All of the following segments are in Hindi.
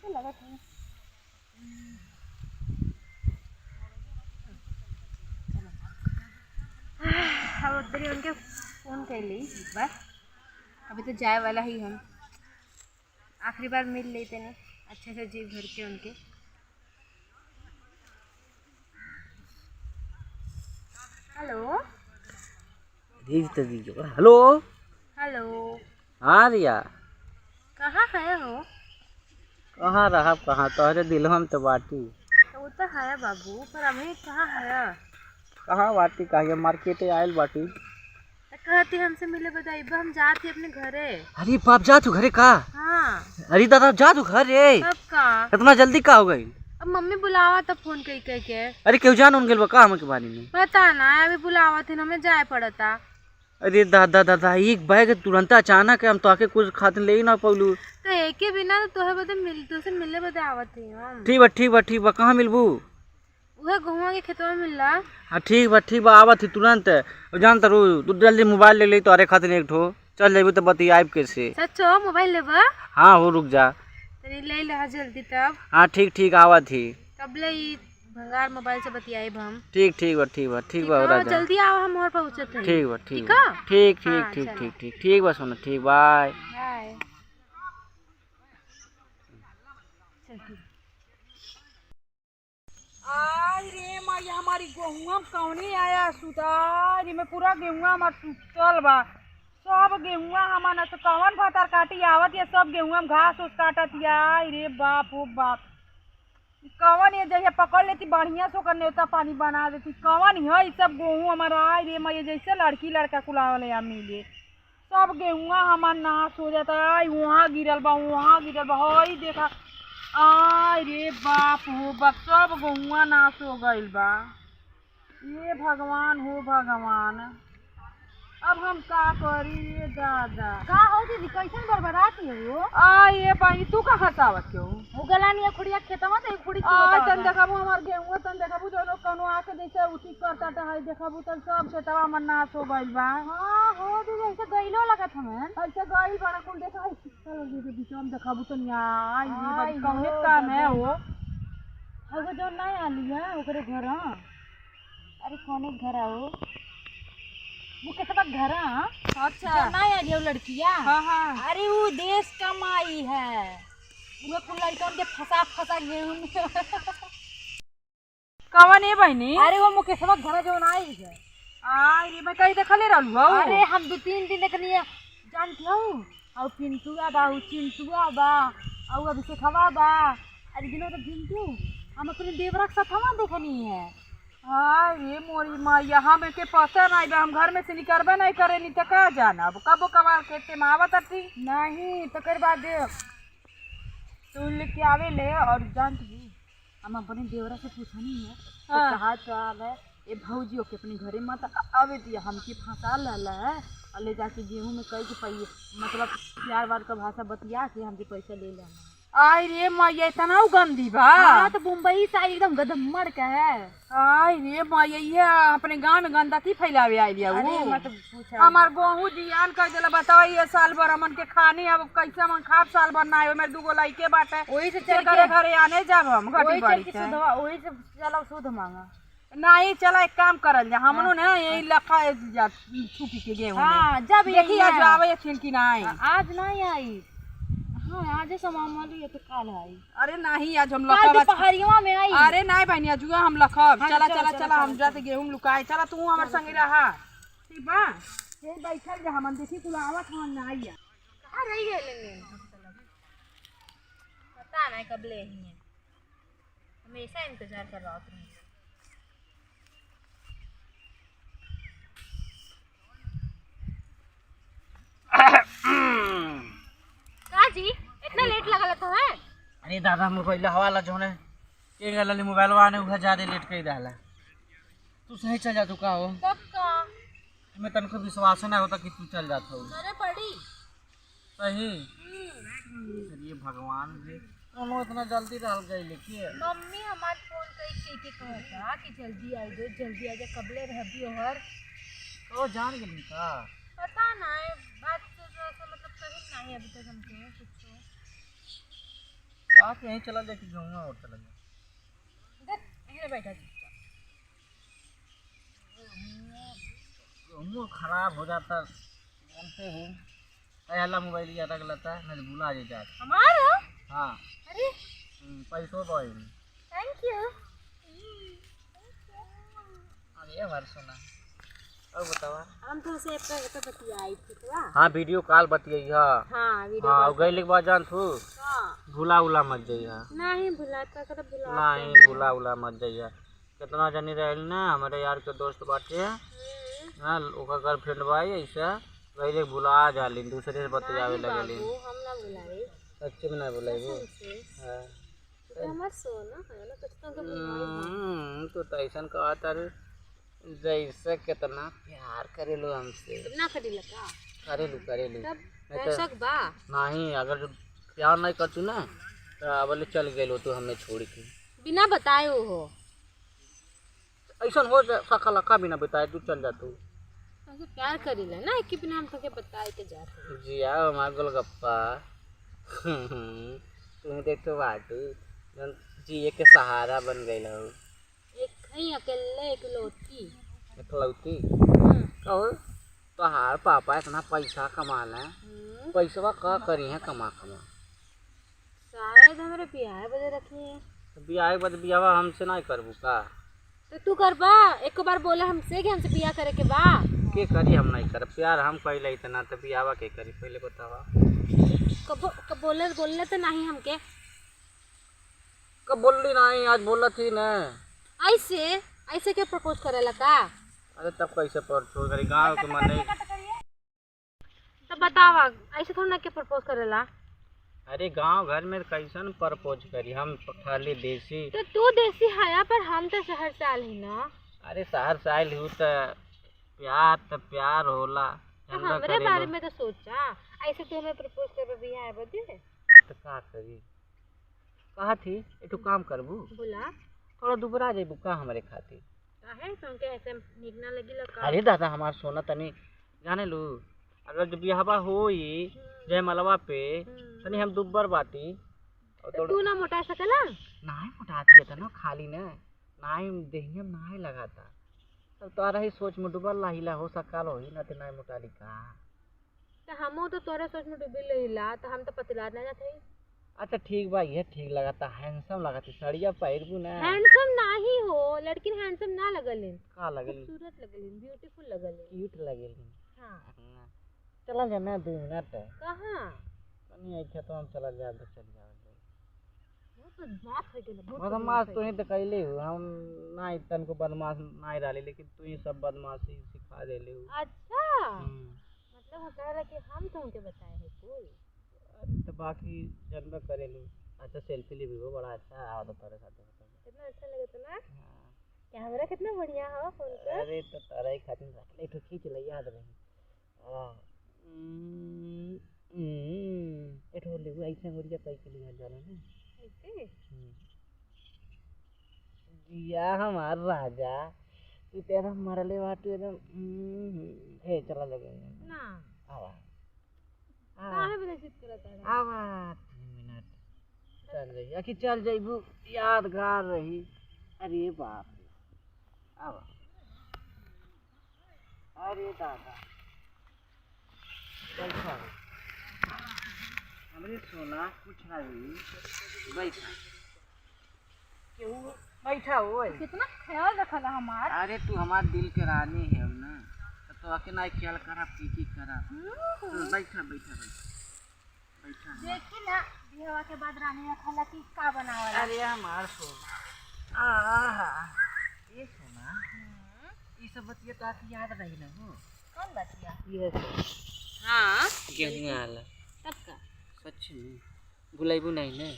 कैसे लगा था। अब उधर उनके फ़ोन कर ली एक बार। अभी तो जाए वाला ही हम, आखिरी बार मिल लेते हैं अच्छे से जी भर के उनके। Hello hello. हेलो। हाँ रिया, कहाँ है हो? कहाँ रहा कहाँ, तोहरे दिलवा में तो बाटी। तो वो तो है बाबू, पर अभी कहाँ है? कहाँ बाटी, कहिए मार्केटे आयल बाटी। तो कहती हमसे मिले बताइए, हम जाते अपने घरे। अरे बाप, जा तू घरे का? हाँ। अरे दादा जा तू घरे। कब का? इतना जल्दी का हो गई? अब मम्मी बुलावा तब फोन कह के। अरे क्यों जान उन गेल बा का हम के बारे में? पता ना, अभी बुलावा थे, हमें जाए पड़ता। अरे दादा दादा, एक बैग तुरंत अचानक हम तो आके कुछ खाते ले ही ना पौलू। तो एक ही बिना तो तोहे बदे तुझसे मिलने बदे आवत थी हम। ठीक बा ठीक बा ठीक बा, कहाँ मिलबू? वह गहुआ के खेतवा में मिलला। हाँ ठीक बा आवत थी तुरंत। जान तरू तू जल्दी मोबाइल ले ली तो अरे खातिर एक ठो चल जाबू तो बती आइब कैसे। सच्चो मोबाइल लेबा? हाँ हो, रुक जा। तनी ले ला जल्दी तब। हाँ ठीक आवत थी। कब ले ई भंगार मोबाइल से बतियाए हम। ठीक बा हो हाँ, राजा। जल्दी आओ, हम और पहुंचते हैं। ठीक बा ठीक है? हाँ, चलो। ठीक बा सोना, ठीक बाय। बाय। आज रे माई हमारी गेहुआ कौनी आया सुतारी में पूरा गेहुआ हमार सुतल बा। सब गेहुआ हमार तो कौन भातार काटी आवत या सब गेहुआ में घास उस काटत या। रे बाप हो बाप, कौन ये जैसे पकड़ लेती बढ़िया से ओकर नेवता पानी बना देती। कौन है ये सब गेहूँ हमारा? आय रे माई जैसे लड़की लड़का कुलावल या मिले सब गेहुआ हमार नाश हो जाता। वहाँ गिरल बा वहाँ गिरल बा, हई देखा। आय रे बाप हो बाप, सब गेहुआ नाश हो गइल बा। ये भगवान हो भगवान, अब हम का करी ये दादा। का हो दीदी, कैसन बरबराती हो? आ ये पानी तू कहाँ से आवत क्यों? हो गला नहीं खुड़िया खेतवा तो खुड़ी आ तन देखबू हमार गेहुआ, तन देखबू जो कोनो आके जैसे उठी करता है देखबू तन सब खेतवा में नाश हो गइल बा। हाँ हो दीदी, ऐसे गइलो लगत हमें। ऐसे गइल बड़ा कुल देखा है चल दीदी बीचवा में देखबू तन यार ये कौने काम है वो। हगो जो नहीं आली है ओकरे घर। अरे कोने घर आओ? वो कैसा घर? अच्छा जो नहीं आली है लड़किया। हाँ अरे वो देश कमाई है, वो कुल लड़का उनके फंसा गेहूं कवन है बहनी? अरे वो मुकेशवा घर जो नहीं है। आ रे मैं कहीं देखले रहलू हो। अरे हम 2-3 दिन देखनी है, जानती हो? और पिंटुआ बा, चिंटुआ बा, और अभिषेकवा बा। अरे दिनों तो पिंटू हम अपने देवरा के साथ हम देखनी है। हाँ ये मोरी माँ यहाँ में के पता नहीं बा, हम घर में से निकलबे नहीं करे नहीं तो का जाना। अब कबो कबार खेते में आवत थी नहीं तो कर बाद तू लेके आवे ले। और जानती हम अपने देवरा से पूछनी है हाँ। तो कहा चाल है ये भौजी के अपने घरे मत आवे दिया, हमकी फंसा लला है और ले जाके गेहूं में कई के मतलब प्यार वार का भाषा बतिया के हमके पैसा ले लेना। आई रे माँ ये इतना गंदी बा। हाँ तो मुंबई से एकदम गदम्मड़ का है। आई रे माँ ये अपने गाँव में गंदगी फैलावे आई लिया अरे वो। मत पूछा, हमार गेहूँ जियान कर दिला। बताओ ये साल भर हमन के खानी अब कैसे मन खाब साल भर ना आए। मेरे दूगो लइके बाटे, वही से चल घरे घरे आने जब हम घटी बाड़ी से वही से चलो शुद्ध मांगा। नहीं चला एक काम करल जा हमनो ना यही लखा जा छुपी के गेहूं। हाँ जब देखी आज आवे छिलकी ना आई। आज नहीं आई। हाँ आज समामली है तो काल आई। अरे नहीं आज हम काल लखा पहाड़ियों में आई। अरे नहीं बहनी आज हम लखब। हाँ, चला चला, चला चला, चला हम चला, जाते गेहूं लुकाए। चला तू हमारे संगे रहा ठीक बा। ये बैठल जा हमन देखी तू आवत हम ना आई। कहाँ रह गए लेंगे पता नहीं कब ले ही है, हमेशा इंतजार कर रहा हूँ। जी इतना लेट लगा तो है? अरे दादा मोबाइल हवाला जो है के गलली मोबाइल वाने उहा ज्यादा लेट कर देला। तू सही चल जा तू का हो? कब का? मैं तनको विश्वास ना होता कि तू चल जात हो। अरे पड़ी सही। अरे भगवान रे कोनो इतना जल्दी रह गई लेके। मम्मी हमार फोन के कहता कि जल्दी आ जाओ जल्दी आ जा, कबले रहबी और तो जान गेली का? पता नहीं बात तो मतलब कहीं नहीं अभी तक हमको कुछ। कहा कि यहीं चला जाए कि जाऊँगा और चला जाए। देख यहीं बैठा चुपचाप। मूड खराब हो जाता जानते हो। पहला मोबाइल लिया था गलत है नहीं तो भूला जाता। हमारा? हाँ अरे पैसों पाई। Thank you. अरे हमारे सोना और बतावा। हम तो से पे बतियाई थी तो हाँ वीडियो कॉल बतियाई हाँ। हाँ वीडियो हाँ गई के बाद जान तू हाँ भूला उला मत जाइए। नहीं भुलाता कर भुला नहीं भूला उला मत जाइए। कितना जनी रहे ना हमारे यार के दोस्त बाटे हाँ ओका गर्लफ्रेंड भाई ऐसा पहले भुला जाली दूसरे से बतियावे लगेली। हम ना भुलाए सच्चे में नहीं बुलाइबो। हाँ तो हमार सोना है ना कुछ तो तो ऐसा कहा तारे जैसे कितना प्यार करेलू हमसे। कितना करी लगा करेलू तब पैसा बा नहीं अगर जो प्यार नहीं करतू ना तो बोले चल गए तो हमें छोड़ के बिना बताए हो ऐसा हो सकल का बिना बताए तू चल जा तू। ऐसे प्यार करी ले ना एक बिना हम तके बताए के जा रहे जी आओ हमारे गोलगप्पा तुम देख तो बाटू जिए के सहारा बन गई हो। एक कहीं अकेले एक लोटी इकलौती कहो तो हार पापा इतना पैसा कमा लें पैसा का करी है कमा कमा। शायद हमारे ब्याह बजे रखी है ब्याह के बाद ब्याह हमसे नहीं करबू का। तो तू करबा एक बार बोला हमसे कि हमसे ब्याह करे के बा के करी हम नहीं कर प्यार हम पहले इतना तो ब्याह के करी पहले बतावा। कब बोले तो नहीं हमके कब बोली नहीं आज बोला थी ना ऐसे ऐसे क्या प्रपोज करेला का। अरे तब कैसे प्रपोज करी गाँव के मन तो बतावा ऐसे थोड़ा ना क्या प्रपोज करेला। अरे गांव घर में कैसन प्रपोज करी हम खाली देसी। तो तू देसी है पर हम तो शहर से आल ही ना। अरे शहर से आयल हूँ तो प्यार होला तो हमरे बारे में तो सोचा ऐसे तो हमें प्रपोज कर भी है बदे तो का करी कहा थी एक काम करबू बोला थोड़ा दुबरा जेबू का हमारे खातिर काहे तुमके ऐसे नीक ना लगी लगा। अरे दादा हमार सोना तनी जाने लू अगर जब बिहावा होई जय मलवा पे तनी हम दुब्बर बाटी तो तू ना मोटा सकला नहीं मोटाती है ना खाली ना नहीं देहिया नहीं लगाता तब तोरा ही सोच में डूबल लाहिला हो सकाल होई ना ते नहीं मोटाली का। तो हमो तो तोरे सोच में डूबी लेला तो हम तो पतला ना जाते। अच्छा ठीक बा ये ठीक लगाता हैंडसम लगाती साड़िया पहिरबू ना। हैंडसम नहीं हो लड़की हैंडसम ना लगलिन का लगल खूबसूरत लगलिन ब्यूटीफुल लगलिन क्यूट लगल। हां चला जा ना 2 मिनट कहां तनी आई तो हम चला जा चल जा बहुत बदमाश है गेल बदमाश तो ही तो कैले हो हम नहीं तन को बदमाश नहीं डाले लेकिन तू ही सब बदमाशी सिखा देले हो। अच्छा मतलब हो कह रहा कि हम तो उनके बताए हैं कोई। अरे तो बाकी जन्म करेलू अच्छा सेल्फी ले भी वो बड़ा अच्छा आवा तो तेरे साथ कितना अच्छा लगे तो ना कैमरा कितना बढ़िया हो फोन का। अरे तो तारा ही खातिर रख ले तो खींच ले याद रही हां एठो ले ऐसे मुरिया पाई के लिए जाना ना ऐसे जिया हमार राजा तू तेरा मरले बाटू एकदम हे चला लगे ना आवा काहे बजे चित करता है आवा 3 मिनट चल जाई आखिर चल जाइबू यादगार रही। अरे बाप रे आवा अरे दादा बैठा हमरे सोना कुछ नहीं बैठा क्यों बैठा हो कितना ख्याल रखला हमार। अरे तू हमार दिल के रानी है ना तो आके ना ख्याल करा की करा तो बैठा बैठा बैठा देखी ना बिहवा के बाद रानी रखला की का बनावला। अरे हमार सोना आहा ये सोना ये सब बतिया तो आपकी याद रही ना हो कौन बतिया ये हां गेहूं आला तब का सच में बुलाइबू नहीं ना।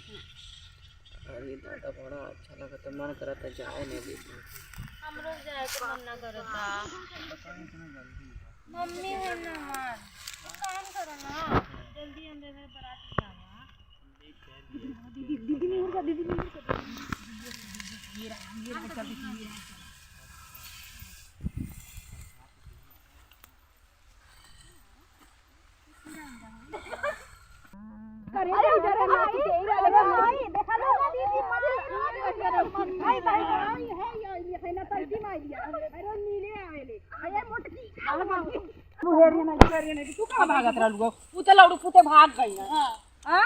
अरे दादा बड़ा अच्छा लगा तो मन करा था जाए नहीं देखो हमरो जाए के मन ना करता। मम्मी है ना हमार तो काम करो ना जल्दी अंदर मेरे बारात जावा। दीदी नहीं दीदी करे अरे अरे अरे भाई देखा लो ना दीदी भाई भाई है ना तंती मार दिया अरे नीले आवेले अरे मोटकी मुहेरिया नहीं तू कहां भागत रहलू उ त लौड़ू पुते भाग गई हां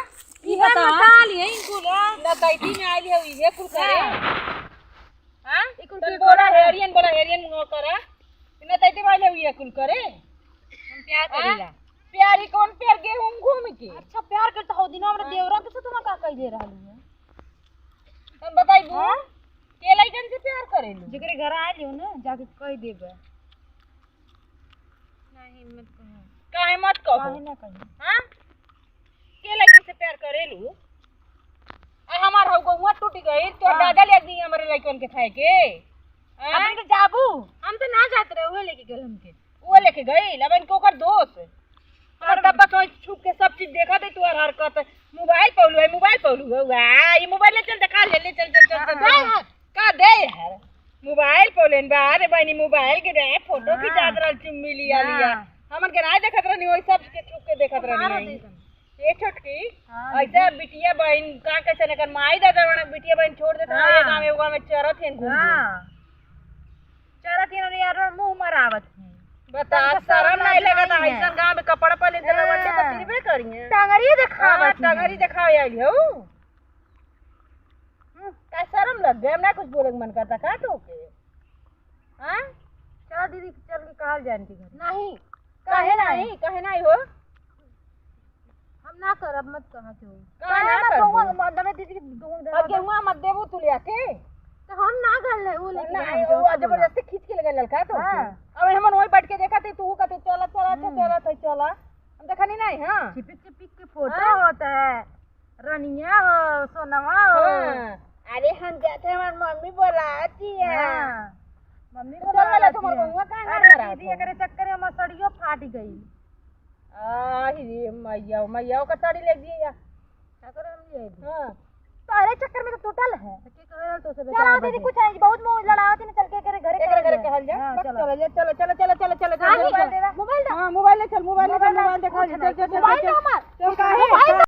ई बता लिए इनको ना दैती में आइल है ये कुल करे हां ई कुल तन बोला हेरियन नो करे ना दैती वाले ये कुल करे हम प्यार करेला प्यारी कौन प्यार गेहूं घूम के अच्छा प्यार करता हो दिन हमरा देवरा के साथ तुम का कह दे रहलू है हम बताई बू के लइकन से प्यार करेलू जेकरे घर आइलियो ना जाके कह देबे नहीं मत कहो काहे मत कहो काहे ना कही हां के लइकन से प्यार करेलू आ हमार हो गौवा टूट गई तो दादा ले दी हमरे लइकन के खाए के अपन तो जाबू हम तो ना जात रहे हुए लेके गेल हमके वो लेके गई लेकिन को ओकर दोस्त और डब्बा तो छुप के सब चीज देखा दे तू हरकत मोबाइल पौलू वाह ये मोबाइल ले चल दिखा ले चल का दे यार मोबाइल पौलेन बा रे बहनी मोबाइल के रे फोटो खिंचात रहल चुम्मी लिया हमन के ना देखत रहनी ओइ सब के छुप के देखत रहनी ये छोटकी ऐसा बिटिया बहन का कैसे न कर माई दादा बना बिटिया बहन छोड़ देता ये गांव एगो में चरत हैं घूम चरत इन्होंने यार मुंह मरावत है बता शर्म नहीं लगता ऐसा गांव में कपड़ा पहले देला बच्चे तो फिरबे करिए टंगरी दिखावत टंगरी दिखावे आई हो का शर्म लग गया ना कुछ बोले मन करता का टोके हां चलो दीदी चल के कहल जान के घर नहीं कहे नहीं हो हम ना करब मत कहा के हो का ना करबो मदमे दीदी के दूंग और गेहुआ मत देबू तू लिया के तो हम ना गल है वो लेके नहीं वो जबरदस्ती खींच के लगे ललका तो अब हमन वही बैठ के देखा थे तू कहते चला हम देखनी नहीं हां चिपिक के फोटो होता है रनिया हो सोनवा हो अरे हम जाते हमार मम्मी बुलाती है मम्मी चल वाला तुम्हार गंगा का ना रहा दीदी एकरे चक्कर में हमर सड़ियो फाट गई रे मैया का साड़ी ले दिए या क्या करे हम ले दी हां सारे चक्कर में तो टूटल है के कहल तो से चलो दीदी कुछ नहीं बहुत मुंह लड़ावती ना चल के करे घरे कहल जा हाँ, बस चलो। चलो मोबाइल दे हां मोबाइल ले चल मोबाइल दिखा चल मोबाइल हमार तो काहे